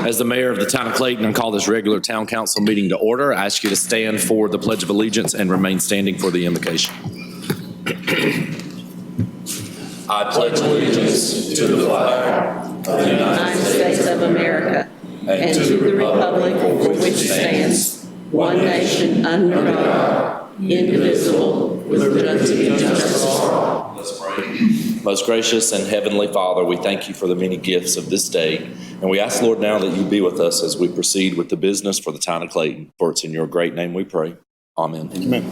As the mayor of the town of Clayton, I call this regular town council meeting to order. I ask you to stand for the Pledge of Allegiance and remain standing for the invocation. I pledge allegiance to the flag of the United States of America and to the republic for which it stands, one nation under God, indivisible, with liberty and justice for all. Let's pray. Most gracious and heavenly Father, we thank you for the many gifts of this day. And we ask, Lord, now that you be with us as we proceed with the business for the town of Clayton. For it's in your great name we pray. Amen. Amen.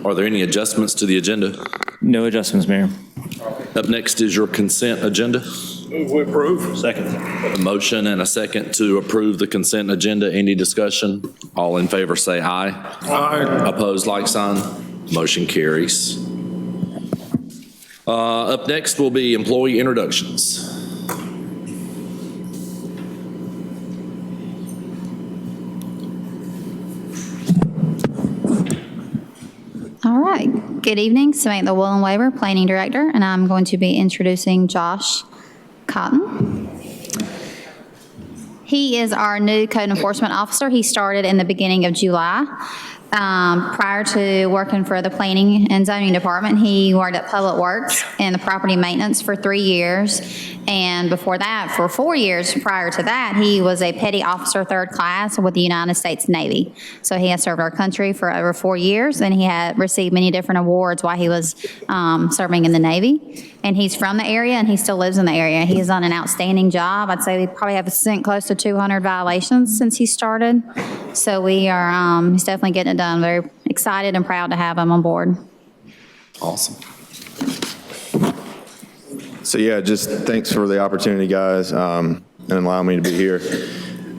Are there any adjustments to the agenda? No adjustments, Mayor. Up next is your consent agenda. Move we approve. Second. A motion and a second to approve the consent agenda. Any discussion? All in favor say aye. Aye. Opposed, like sign. Motion carries. Up next will be employee introductions. All right. Good evening. Samantha Woolen-Weber, Planning Director, and I'm going to be introducing Josh Cotton. He is our new Code Enforcement Officer. He started in the beginning of July. Prior to working for the Planning and Zoning Department, he worked at Public Works and the Property Maintenance for 3 years. And before that, for 4 years prior to that, he was a Petty Officer 3rd Class with the United States Navy. So he has served our country for over 4 years, and he had received many different awards while he was serving in the Navy. And he's from the area, and he still lives in the area. He's done an outstanding job. I'd say we probably have sent close to 200 violations since he started. So we are, he's definitely getting it done. Very excited and proud to have him on board. Awesome. So yeah, just thanks for the opportunity, guys, and allowing me to be here.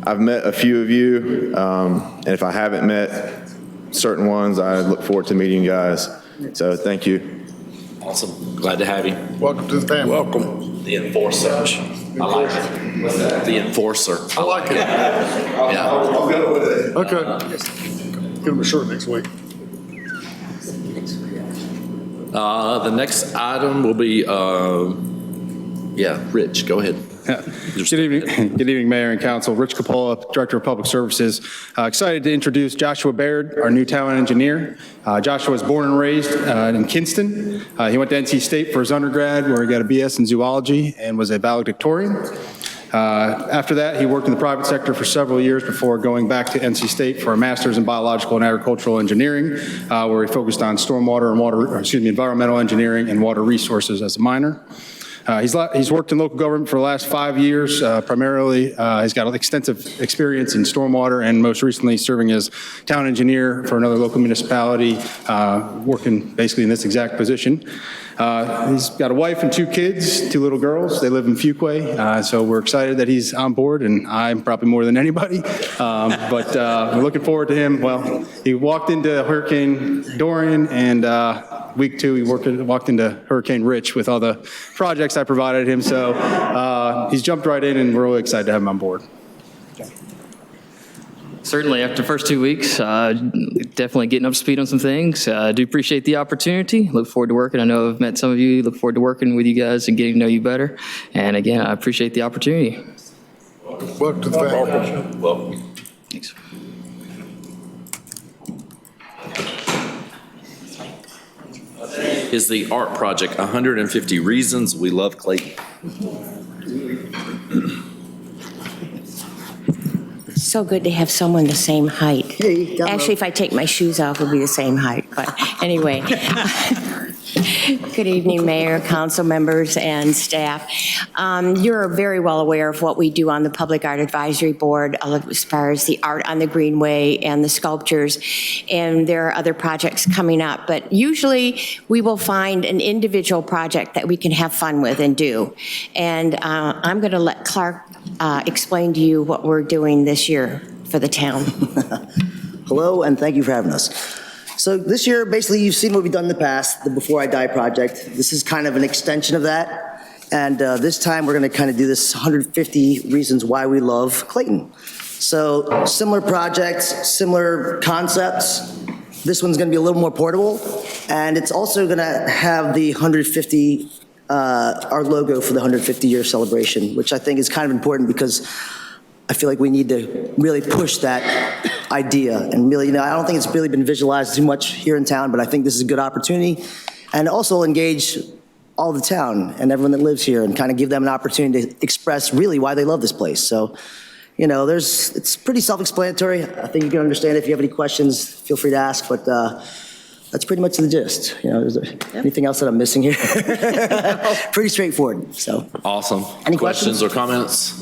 I've met a few of you, and if I haven't met certain ones, I look forward to meeting you guys. So thank you. Awesome. Glad to have you. Welcome to the family. Welcome. The enforcer. I like it. What's that? The enforcer. I like it. Yeah. I'll go with it. Okay. Give him a shirt next week. The next item will be, Rich, go ahead. Good evening. Good evening, Mayor and Council. Rich Capola, Director of Public Services. Excited to introduce Joshua Baird, our new talent engineer. Joshua was born and raised in Kinston. He went to NC State for his undergrad, where he got a BS in zoology and was a valedictorian. After that, he worked in the private sector for several years before going back to NC State for a master's in biological and agricultural engineering, where he focused on stormwater and environmental engineering and water resources as a minor. He's worked in local government for the last 5 years. Primarily, he's got extensive experience in stormwater and most recently serving as town engineer for another local municipality, working basically in this exact position. He's got a wife and 2 kids, 2 little girls. They live in Fuquay, so we're excited that he's on board, and I'm probably more than anybody. But we're looking forward to him. Well, he walked into Hurricane Dorian, and week 2 he walked into Hurricane Rich with all the projects I provided him. So he's jumped right in, and we're really excited to have him on board. Certainly, after the first 2 weeks, definitely getting up to speed on some things. I do appreciate the opportunity. Look forward to working. I know I've met some of you. Look forward to working with you guys and getting to know you better. And again, I appreciate the opportunity. Welcome to the family. Welcome. Thanks. Is the art project 150 Reasons We Love Clayton? So good to have someone the same height. Hey, Actually, if I take my shoes off, it'll be the same height. But anyway, good evening, Mayor, council members, and staff. You're very well aware of what we do on the Public Art Advisory Board as far as the art on the Greenway and the sculptures, and there are other projects coming up. But usually, we will find an individual project that we can have fun with and do. And I'm going to let Clark explain to you what we're doing this year for the town. Hello, and thank you for having us. So this year, basically, you've seen what we've done in the past, the Before I Die project. This is kind of an extension of that. And this time, we're going to kind of do this 150 Reasons Why We Love Clayton. So similar projects, similar concepts. This one's going to be a little more portable. And it's also going to have the 150 our logo for the 150-year celebration, which I think is kind of important because I feel like we need to really push that idea. And really, I don't think it's really been visualized too much here in town, but I think this is a good opportunity. And also engage all the town and everyone that lives here and kind of give them an opportunity to express really why they love this place. So, it's pretty self-explanatory. I think you can understand. If you have any questions, feel free to ask, but that's pretty much the gist. Is there anything else that I'm missing here? Pretty straightforward, so. Awesome. Any questions or comments?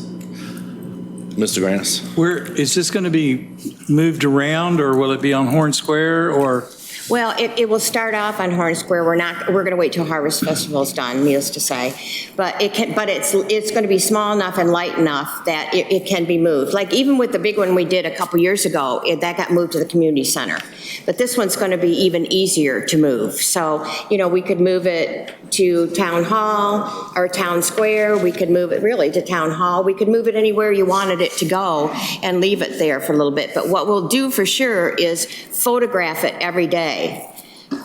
Mr. Granis? Is this going to be moved around, or will it be on Horn Square, or? Well, it will start off on Horn Square. We're going to wait till Harvest Festival's done, needless to say. But it's going to be small enough and light enough that it can be moved. Like even with the big one we did a couple years ago, that got moved to the community center. But this one's going to be even easier to move. So, we could move it to Town Hall or Town Square. We could move it really to Town Hall. We could move it anywhere you wanted it to go and leave it there for a little bit. But what we'll do for sure is photograph it every day.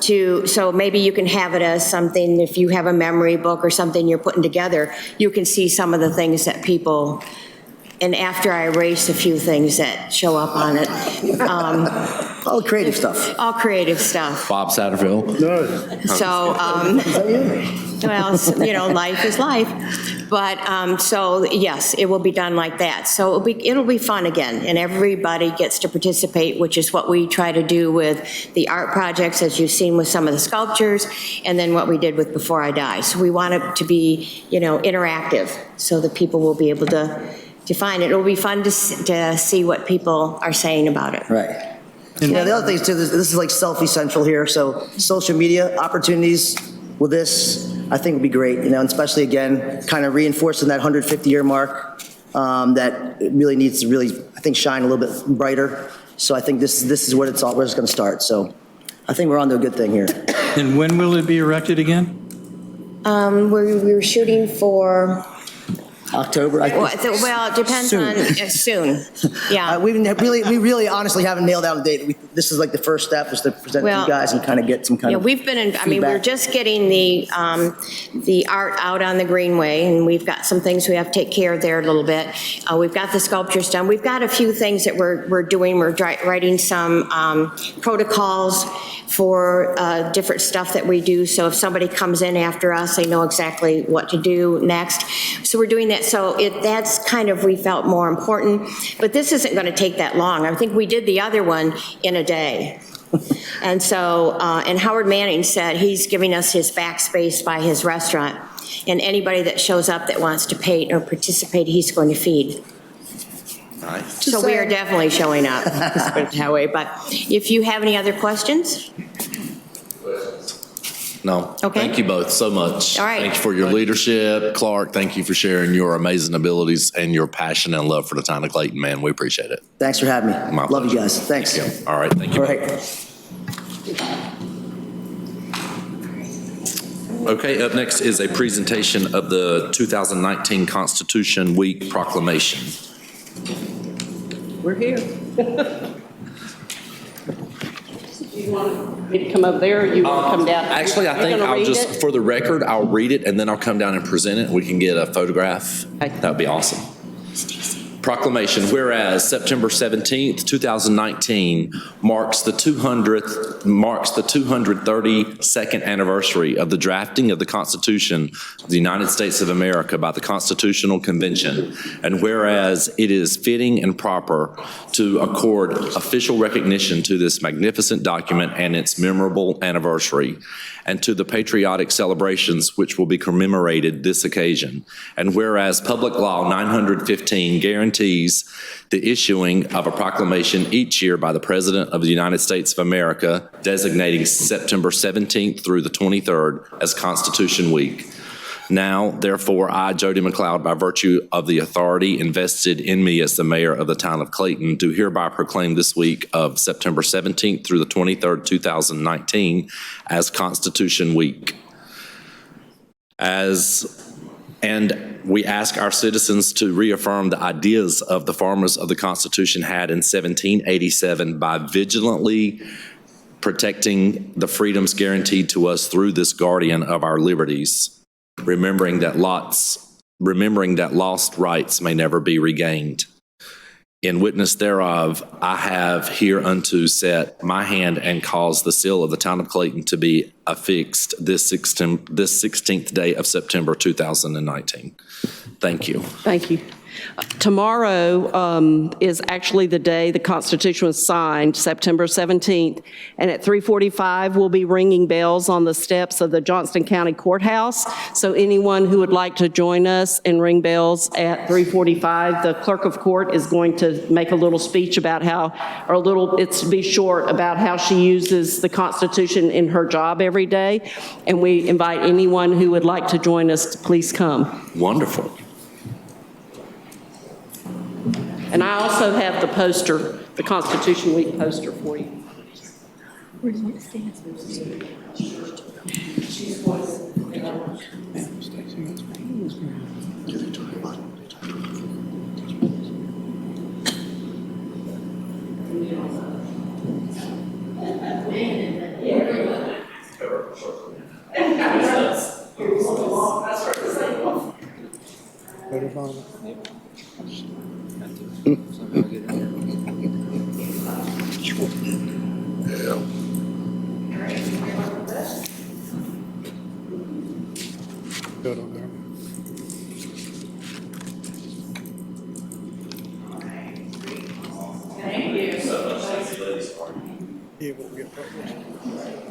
So maybe you can have it as something, if you have a memory book or something you're putting together, you can see some of the things that people, and after I erase a few things that show up on it. All creative stuff. All creative stuff. Bob Satterfield? No. So, well, life is life. But, so yes, it will be done like that. So it'll be fun again, and everybody gets to participate, which is what we try to do with the art projects, as you've seen with some of the sculptures, and then what we did with Before I Die. So we want it to be, interactive, so that people will be able to find it. It'll be fun to see what people are saying about it. Right. And the other thing is too, this is like selfie central here, so social media opportunities with this, I think would be great, and especially again, kind of reinforcing that 150-year mark that it really needs to I think, shine a little bit brighter. So I think this is where it's going to start. So I think we're on to a good thing here. And when will it be erected again? We were shooting for October, I think. Well, it depends Soon. on, soon, yeah. We really honestly haven't nailed down a date. This is like the first step, is to present to you guys and kind of get some kind of We've been in, we're feedback. just getting the art out on the Greenway, and we've got some things we have to take care of there a little bit. We've got the sculptures done. We've got a few things that we're doing. We're writing some protocols for different stuff that we do. So if somebody comes in after us, they know exactly what to do next. So we're doing that. So that's kind of, we felt more important. But this isn't going to take that long. I think we did the other one in a day. And so, and Howard Manning said he's giving us his backspace by his restaurant. And anybody that shows up that wants to paint or participate, he's going to feed. Nice. So we are definitely showing up, let's put it that way. But if you have any other questions? No. Okay. Thank you both so much. All right. Thank you for your leadership. Clark, thank you for sharing your amazing abilities and your passion and love for the town of Clayton, man. We appreciate it. Thanks for having me. My Love you pleasure. guys. Thanks. Thank you. All right. Thank you. All right. Okay, up next is a presentation of the 2019 Constitution Week Proclamation. We're here. You want me to come up there, or you want to come down? Actually, I You're think gonna I'll read just, it? for the record, I'll read it and then I'll come down and present it. We can get a photograph. Okay. That would be awesome. Proclamation, whereas September 17th, 2019 marks the 232nd anniversary of the drafting of the Constitution of the United States of America by the Constitutional Convention, and whereas it is fitting and proper to accord official recognition to this magnificent document and its memorable anniversary, and to the patriotic celebrations which will be commemorated this occasion, and whereas Public Law 915 guarantees the issuing of a proclamation each year by the President of the United States of America designating September 17th through the 23rd as Constitution Week. Now, therefore, I, Jody McLeod, by virtue of the authority invested in me as the mayor of the town of Clayton, do hereby proclaim this week of September 17th through the 23rd, 2019 as Constitution Week. And we ask our citizens to reaffirm the ideas of the farmers of the Constitution had in 1787 by vigilantly protecting the freedoms guaranteed to us through this guardian of our liberties. remembering that lost rights may never be regained. In witness thereof, I have hereunto set my hand and caused the seal of the town of Clayton to be affixed this 16th day of September 2019. Thank you. Thank you. Tomorrow is actually the day the Constitution was signed, September 17th, and at 3:45 we'll be ringing bells on the steps of the Johnston County Courthouse. So anyone who would like to join us and ring bells at 3:45, the clerk of court is going to make a little speech about it's to be short, about how she uses the Constitution in her job every day, and we invite anyone who would like to join us to please come. Wonderful. And I also have the poster, the Constitution Week poster for you. Good on there. Yeah, we'll get published.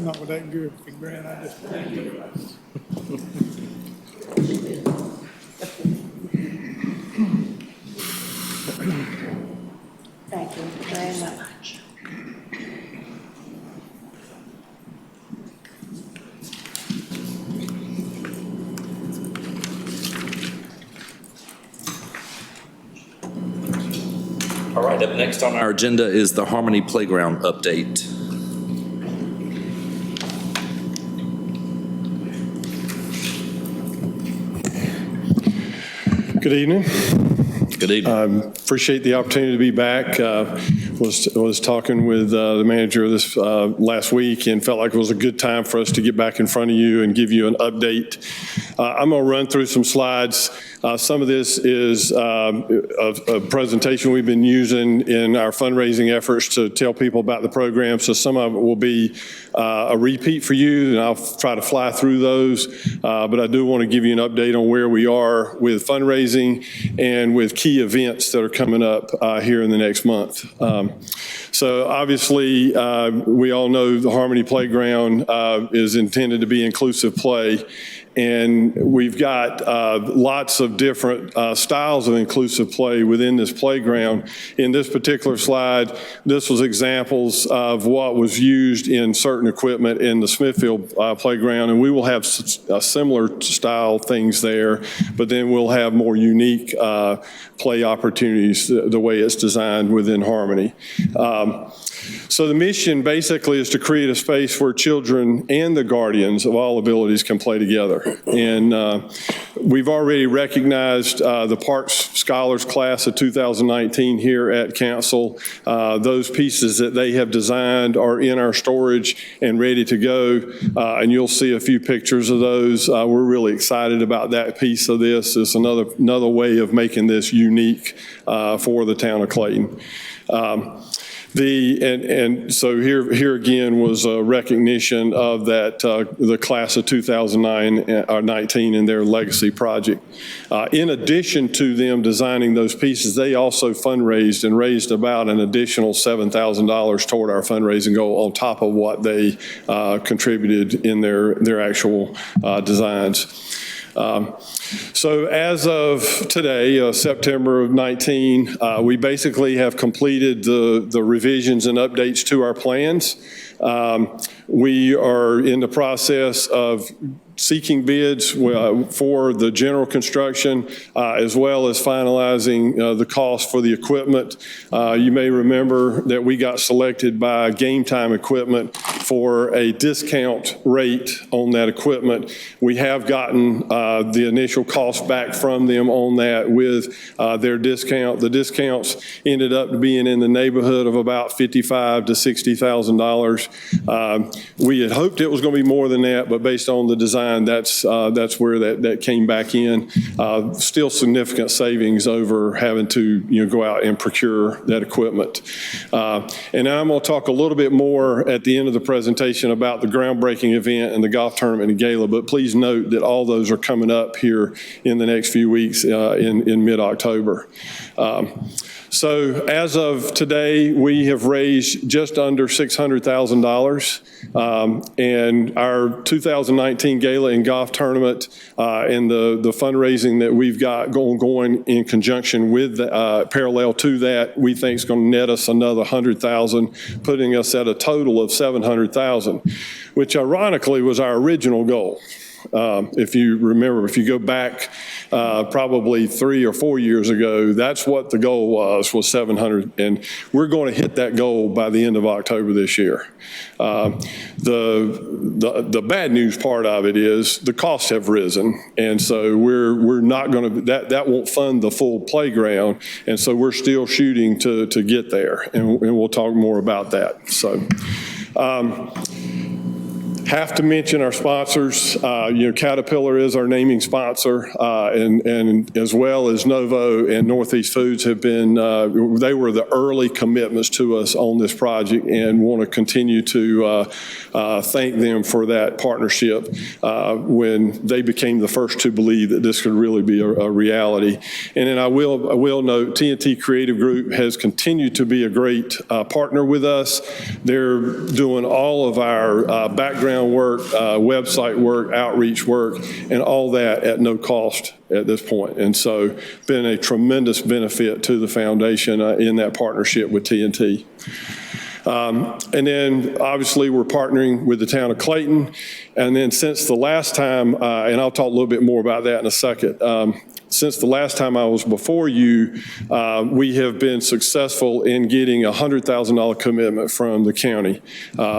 Not with that good grant, I just. Thank you very much. All right, up next on our agenda is the Harmony Playground update. Good evening. Good evening. Appreciate the opportunity to be back. Was talking with the manager this last week and felt like it was a good time for us to get back in front of you and give you an update. I'm going to run through some slides. Some of this is a presentation we've been using in our fundraising efforts to tell people about the program. So some of it will be a repeat for you, and I'll try to fly through those. But I do want to give you an update on where we are with fundraising and with key events that are coming up here in the next month. So obviously, we all know the Harmony Playground is intended to be inclusive play. And we've got lots of different styles of inclusive play within this playground. In this particular slide, this was examples of what was used in certain equipment in the Smithfield playground, and we will have similar style things there, but then we'll have more unique play opportunities the way it's designed within Harmony. So the mission basically is to create a space where children and the guardians of all abilities can play together. And we've already recognized the Parks Scholars Class of 2019 here at Council. Those pieces that they have designed are in our storage and ready to go. And you'll see a few pictures of those. We're really excited about that piece of this. It's another way of making this unique for the town of Clayton. So here again was a recognition of that, the class of 2019 and their legacy project. In addition to them designing those pieces, they also fundraised and raised about an additional $7,000 toward our fundraising goal on top of what they contributed in their actual designs. So as of today, September of 19, we basically have completed the revisions and updates to our plans. We are in the process of seeking bids for the general construction, as well as finalizing the cost for the equipment. You may remember that we got selected by Game Time Equipment for a discount rate on that equipment. We have gotten the initial cost back from them on that with their discount. The discounts ended up being in the neighborhood of about $55,000 to $60,000. We had hoped it was going to be more than that, but based on the design Redefine, that's where that came back in. Still significant savings over having to go out and procure that equipment. And now I'm going to talk a little bit more at the end of the presentation about the groundbreaking event and the golf tournament and Gala, but please note that all those are coming up here in the next few weeks in mid-October. So as of today, we have raised just under $600,000, and our 2019 Gala and golf tournament and the fundraising that we've got going in conjunction with parallel to that, we think is going to net us another $100,000, putting us at a total of $700,000, which ironically was our original goal. If you remember, if you go back probably 3 or 4 years ago, that's what the goal was 700, and we're going to hit that goal by the end of October this year. The bad news part of it is the costs have risen, and so we're not going to, that won't fund the full playground, and so we're still shooting to get there, and we'll talk more about that. So. Have to mention our sponsors. Caterpillar is our naming sponsor, and as well as Novo and Northeast Foods have been, they were the early commitments to us on this project, and want to continue to thank them for that partnership when they became the first to believe that this could really be a reality. And then I will note, TNT Creative Group has continued to be a great partner with us. They're doing all of our background work, website work, outreach work, and all that at no cost at this point. And so been a tremendous benefit to the foundation in that partnership with TNT. And then obviously we're partnering with the Town of Clayton. And then since the last time, and I'll talk a little bit more about that in a second, since the last time I was before you, we have been successful in getting a $100,000 commitment from the county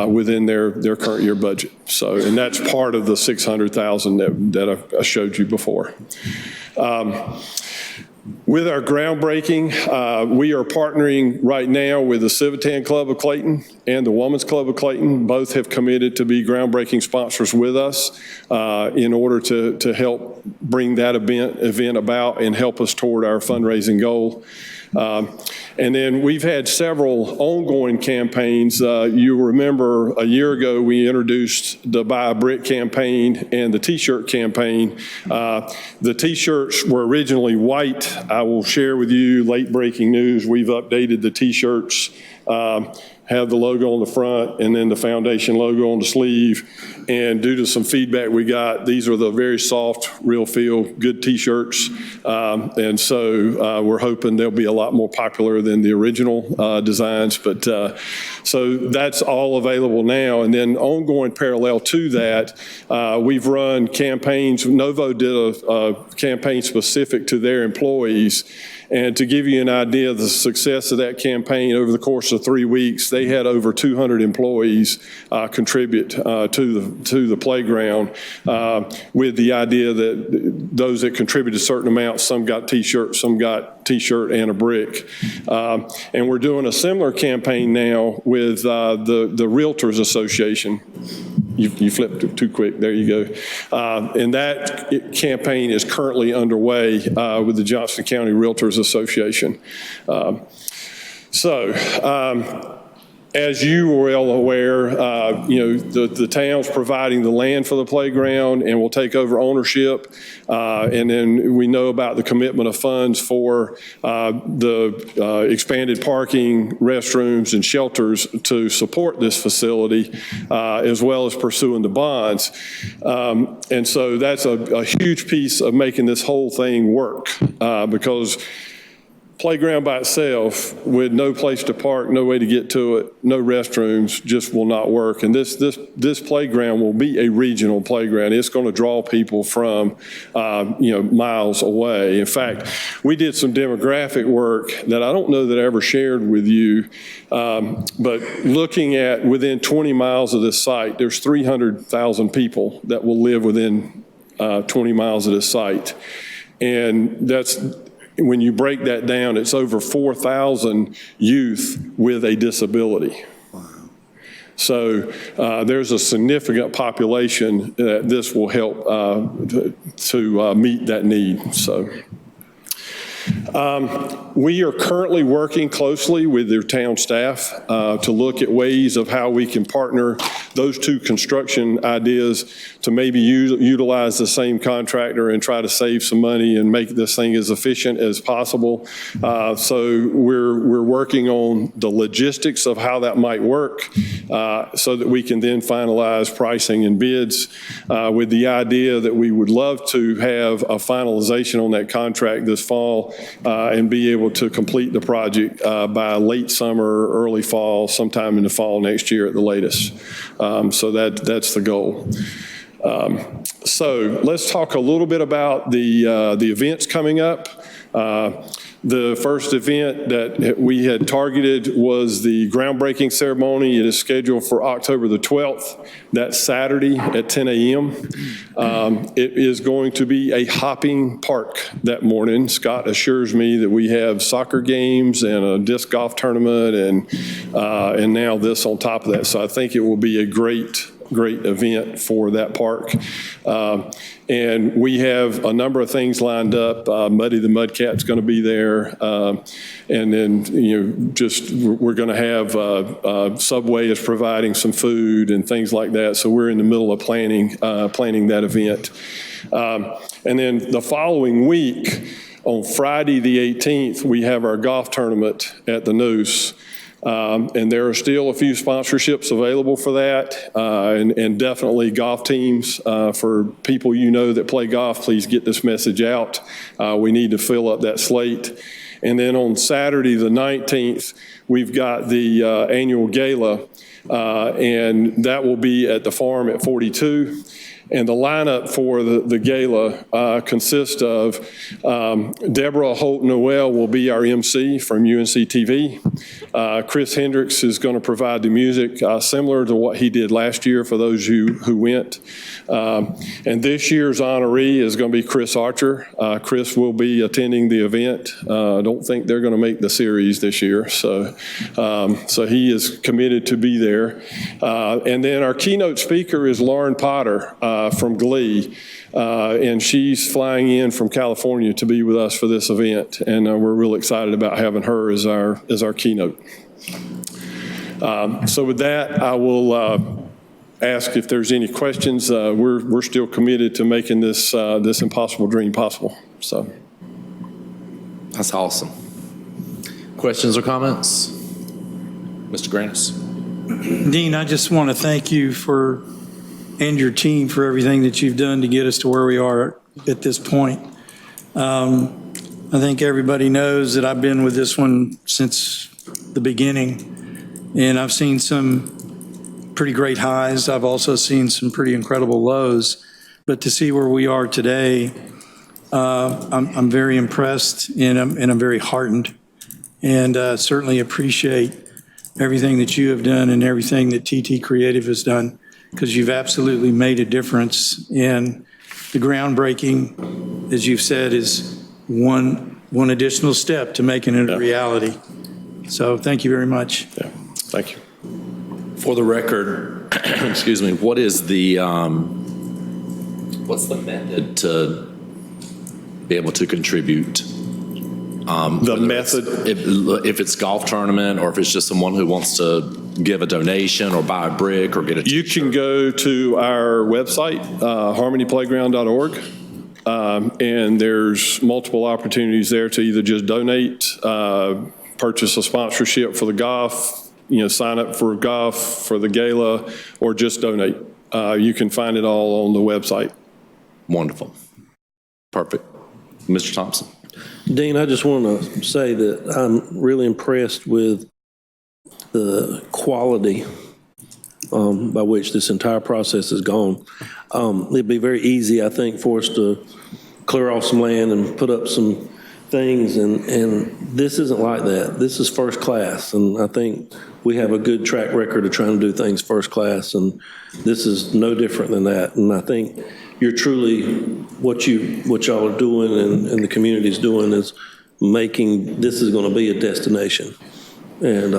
within their current year budget. So, and that's part of the $600,000 that I showed you before. With our groundbreaking, we are partnering right now with the Civitan Club of Clayton and the Women's Club of Clayton. Both have committed to be groundbreaking sponsors with us in order to help bring that event about and help us toward our fundraising goal. And then we've had several ongoing campaigns. You remember a year ago we introduced the Buy a Brick campaign and the T-shirt campaign. The T-shirts were originally white. I will share with you late breaking news. We've updated the T-shirts, have the logo on the front and then the foundation logo on the sleeve. And due to some feedback we got, these are the very soft, real feel good T-shirts. And so we're hoping they'll be a lot more popular than the original designs. But so that's all available now. And then ongoing parallel to that, we've run campaigns. Novo did a campaign specific to their employees. And to give you an idea of the success of that campaign, over the course of 3 weeks, they had over 200 employees contribute to the playground with the idea that those that contributed a certain amount, some got T-shirts, some got T-shirt and a brick. And we're doing a similar campaign now with the Realtors Association. You flipped too quick. There you go. And that campaign is currently underway with the Johnson County Realtors Association. As you are well aware, the town's providing the land for the playground and will take over ownership. And then we know about the commitment of funds for the expanded parking, restrooms, and shelters to support this facility, as well as pursuing the bonds. And so that's a huge piece of making this whole thing work because playground by itself with no place to park, no way to get to it, no restrooms, just will not work. And this playground will be a regional playground. It's going to draw people from miles away. In fact, we did some demographic work that I don't know that I ever shared with you, but looking at within 20 miles of this site, there's 300,000 people that will live within 20 miles of this site. And that's, when you break that down, it's over 4,000 youth with a disability. Wow. So there's a significant population that this will help to meet that need. So. We are currently working closely with their town staff to look at ways of how we can partner those two construction ideas to maybe utilize the same contractor and try to save some money and make this thing as efficient as possible. So we're working on the logistics of how that might work so that we can then finalize pricing and bids with the idea that we would love to have a finalization on that contract this fall and be able to complete the project by late summer, early fall, sometime in the fall next year at the latest. So that's the goal. So let's talk a little bit about the events coming up. The first event that we had targeted was the groundbreaking ceremony. It is scheduled for October the 12th. That's Saturday at 10 a.m. It is going to be a hopping park that morning. Scott assures me that we have soccer games and a disc golf tournament and now this on top of that. So I think it will be a great event for that park. And we have a number of things lined up. Muddy the Mudcat's going to be there. And then, we're going to have Subway is providing some food and things like that. So we're in the middle of planning that event. And then the following week, on Friday the 18th, we have our golf tournament at the Noose. And there are still a few sponsorships available for that, and definitely golf teams. For people that play golf, please get this message out. We need to fill up that slate. And then on Saturday the 19th, we've got the annual Gala, and that will be at the farm at 42. And the lineup for the gala consists of Deborah Holt-Noel will be our MC from UNC TV. Chris Hendricks is going to provide the music similar to what he did last year for those who went. And this year's honoree is going to be Chris Archer. Chris will be attending the event. I don't think they're going to make the series this year, so he is committed to be there. And then our keynote speaker is Lauren Potter from Glee, and she's flying in from California to be with us for this event, and we're real excited about having her as our keynote. So with that, I will ask if there's any questions. We're still committed to making this impossible dream possible. So that's awesome. Questions or comments? Mr. Granis? Dean, I just want to thank you and your team for everything that you've done to get us to where we are at this point. I think everybody knows that I've been with this one since the beginning, and I've seen some pretty great highs. I've also seen some pretty incredible lows, but to see where we are today, I'm very impressed and I'm very heartened, and certainly appreciate everything that you have done and everything that TT Creative has done, because you've absolutely made a difference. And the groundbreaking, as you've said, is one additional step to making it a reality. So thank you very much. Yeah, thank you. For the record, excuse me, what is what's the method to be able to contribute? The method? If it's golf tournament, or if it's just someone who wants to give a donation or buy a brick or get a You can go to our website, harmonyplayground.org, and there's multiple opportunities there to either just donate, purchase a sponsorship for the golf, sign up for golf for the gala, or just donate. You can find it all on the website. Wonderful. Perfect. Mr. Thompson. Dean, I just want to say that I'm really impressed with the quality by which this entire process has gone. It'd be very easy, I think, for us to clear off some land and put up some things, and this isn't like that. This is first class, and I think we have a good track record of trying to do things first class, and this is no different than that. And I think you're truly, what y'all are doing and the community's doing is making, this is going to be a destination. And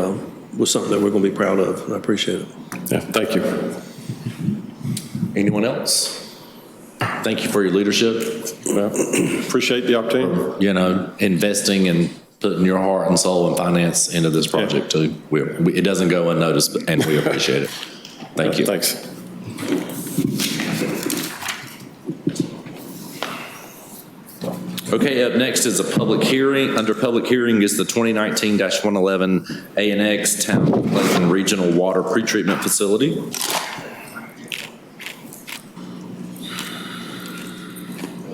was something that we're going to be proud of, and I appreciate it. Yeah, thank you. Anyone else? Thank you for your leadership. Well, appreciate the opportunity. You know, investing and putting your heart and soul and finance into this project too. It doesn't go unnoticed, and we appreciate it. Thank you. Thanks. Okay, up next is a public hearing. Under public hearing is the 2019-111 A&X Town of Clayton Regional Water Pretreatment Facility.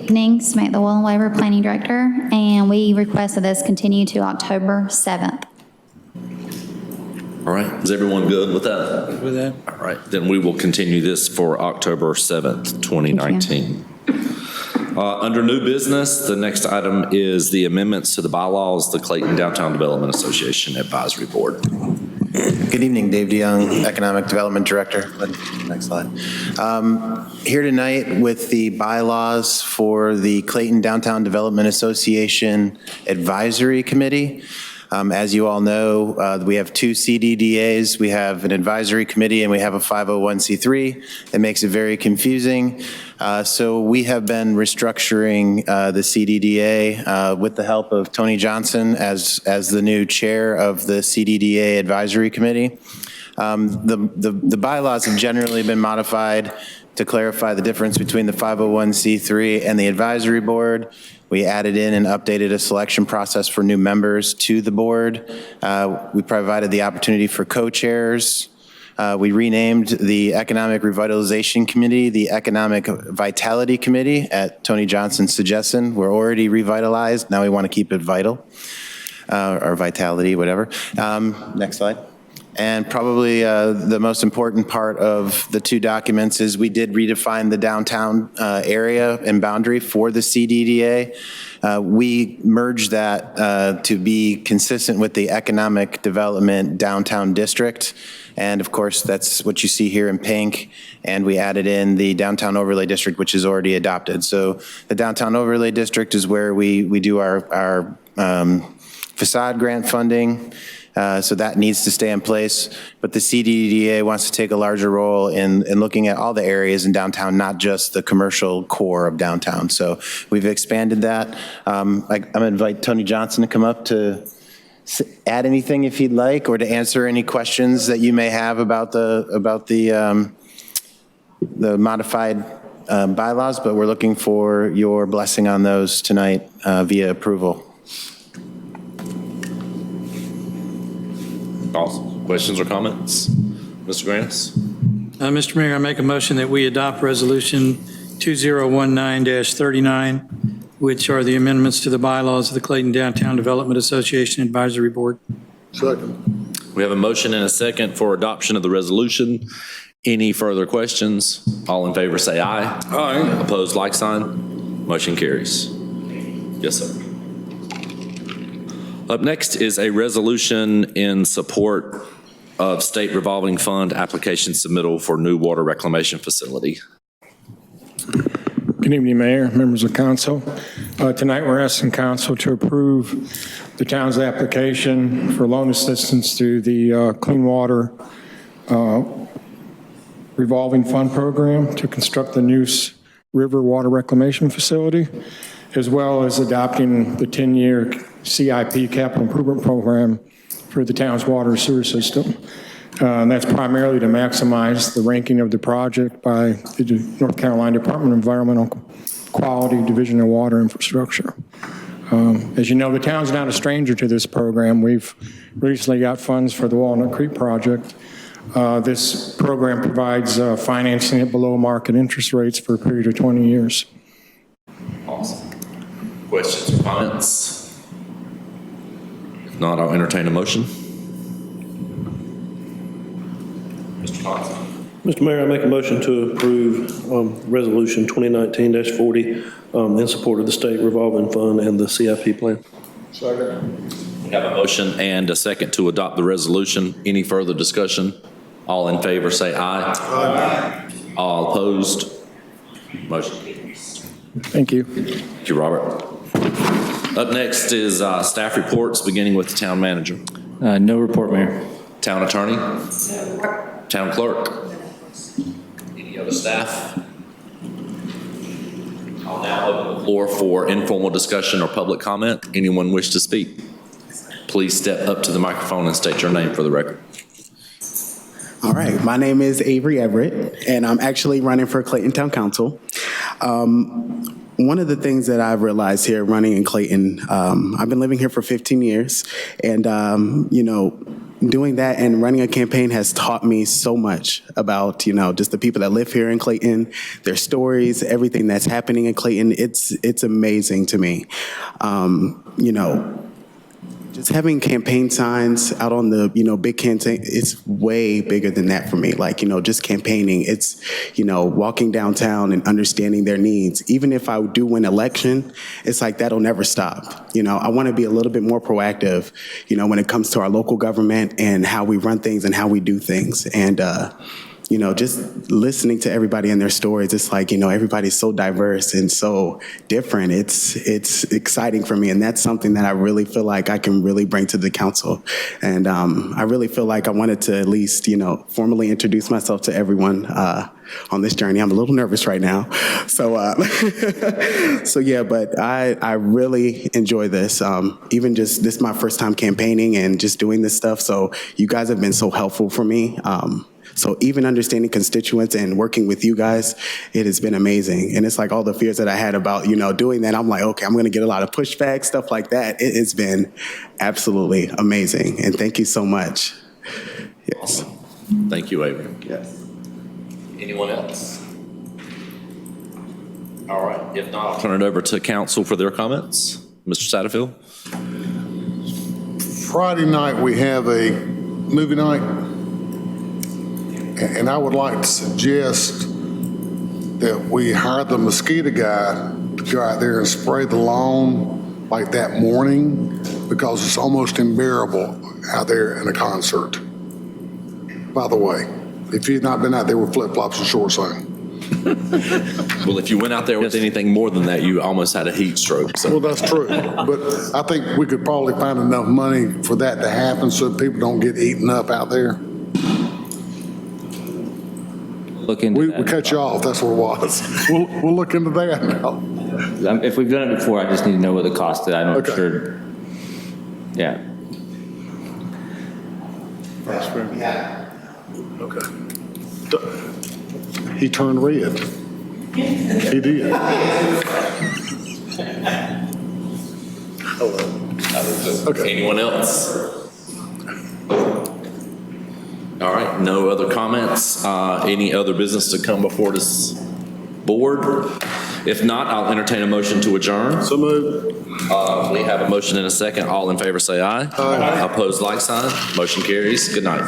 Evening, Samantha Wallenweber, Planning Director, and we request that this continue to October 7th. All right, is everyone good with that? With that? All right, then we will continue this for October 7th, 2019. Under new business, the next item is the amendments to the bylaws, the Clayton Downtown Development Association Advisory Board. Good evening, Dave DeYoung, Economic Development Director. Next slide. Here tonight with the bylaws for the Clayton Downtown Development Association Advisory Committee. As you all know, we have two CDDAs. We have an advisory committee and we have a 501c3. It makes it very confusing. So we have been restructuring the Cdda with the help of Tony Johnson as the new chair of the Cdda Advisory Committee. The bylaws have generally been modified to clarify the difference between the 501c3 and the advisory board. We added in and updated a selection process for new members to the board. We provided the opportunity for co-chairs. We renamed the Economic Revitalization Committee the Economic Vitality Committee at Tony Johnson's suggestion. We're already revitalized. Now we want to keep it vital, or vitality, whatever. Next slide. And probably the most important part of the two documents is we did redefine the downtown area and boundary for the Cdda. We merged that to be consistent with the economic development downtown district. And of course, that's what you see here in pink. And we added in the downtown overlay district, which is already adopted. So the downtown overlay district is where we do our facade grant funding. So that needs to stay in place. But the Cdda wants to take a larger role in looking at all the areas in downtown, not just the commercial core of downtown. So we've expanded that. I'm going to invite Tony Johnson to come up to add anything if he'd like, or to answer any questions that you may have about the modified bylaws. But we're looking for your blessing on those tonight via approval. Awesome. Questions or comments? Mr. Grants? Mr. Mayor, I make a motion that we adopt Resolution 2019-39, which are the amendments to the bylaws of the Clayton Downtown Development Association Advisory Board. Second. We have a motion and a second for adoption of the resolution. Any further questions? All in favor say aye. Aye. Opposed, like sign. Motion carries. Yes, sir. Up next is a resolution in support of state revolving fund application submittal for new water reclamation facility. Good evening, Mayor, members of council. Tonight we're asking council to approve the town's application for loan assistance through the Clean Water Revolving Fund Program to construct the Neuse River Water Reclamation Facility, as well as adopting the 10-year CIP capital improvement program for the town's water sewer system. And that's primarily to maximize the ranking of the project by the North Carolina Department of Environmental Quality Division of Water Infrastructure. As you know, the town's not a stranger to this program. We've recently got funds for the Walnut Creek project. This program provides financing at below market interest rates for a period of 20 years. Awesome. Questions or comments? If not, I'll entertain a motion. Mr. Thompson. Mr. Mayor, I make a motion to approve Resolution 2019-40 in support of the State Revolving Fund and the CIP plan. Second. We have a motion and a second to adopt the resolution. Any further discussion? All in favor say aye. Aye. All opposed? Motion carries. Thank you. Thank you, Robert. Up next is staff reports, beginning with the town manager. No report, Mayor. Town attorney? Town clerk? Any other staff? I'll now open the floor for informal discussion or public comment. Anyone wish to speak? Please step up to the microphone and state your name for the record. All right, my name is Avery Everett, and I'm actually running for Clayton Town Council. One of the things that I've realized here running in Clayton, I've been living here for 15 years, and doing that and running a campaign has taught me so much about, just the people that live here in Clayton, their stories, everything that's happening in Clayton. It's amazing to me. Just having campaign signs out on the, big campaign, it's way bigger than that for me. Like, just campaigning, it's, walking downtown and understanding their needs. Even if I do win election, it's like that'll never stop. I want to be a little bit more proactive, when it comes to our local government and how we run things and how we do things. And, just listening to everybody and their stories, it's like, everybody's so diverse and so different. It's exciting for me. And that's something that I really feel like I can really bring to the council. And I really feel like I wanted to at least, formally introduce myself to everyone on this journey. I'm a little nervous right now. So, yeah, but I really enjoy this. Even just this is my first time campaigning and just doing this stuff. So you guys have been so helpful for me. So even understanding constituents and working with you guys, it has been amazing. And it's like all the fears that I had about, doing that, I'm like, okay, I'm going to get a lot of pushback, stuff like that. It has been absolutely amazing. And thank you so much. Yes. Thank you, Avery. Yes. Anyone else? All right. If not, I'll turn it over to council for their comments. Mr. Satterfield? Friday night, we have a movie night. And I would like to suggest that we hire the mosquito guy to go out there and spray the lawn like that morning, because it's almost unbearable out there in a concert. By the way, if you've not been out there with flip-flops and shorts on. Well, if you went out there with anything more than that, you almost had a heat stroke. So. Well, that's true. But I think we could probably find enough money for that to happen so people don't get eaten up out there. Look into we that. cut you off, that's what it was. We'll look into that now. If we've done it before, I just need to know what the cost is. I'm not sure. Yeah. Okay. He turned red. He did. Hello. Okay. Anyone else? All right, no other comments. Any other business to come before this board? If not, I'll entertain a motion to adjourn. So moved. We have a motion and a second. All in favor say aye. Aye. Opposed, like sign. Motion carries. Good night.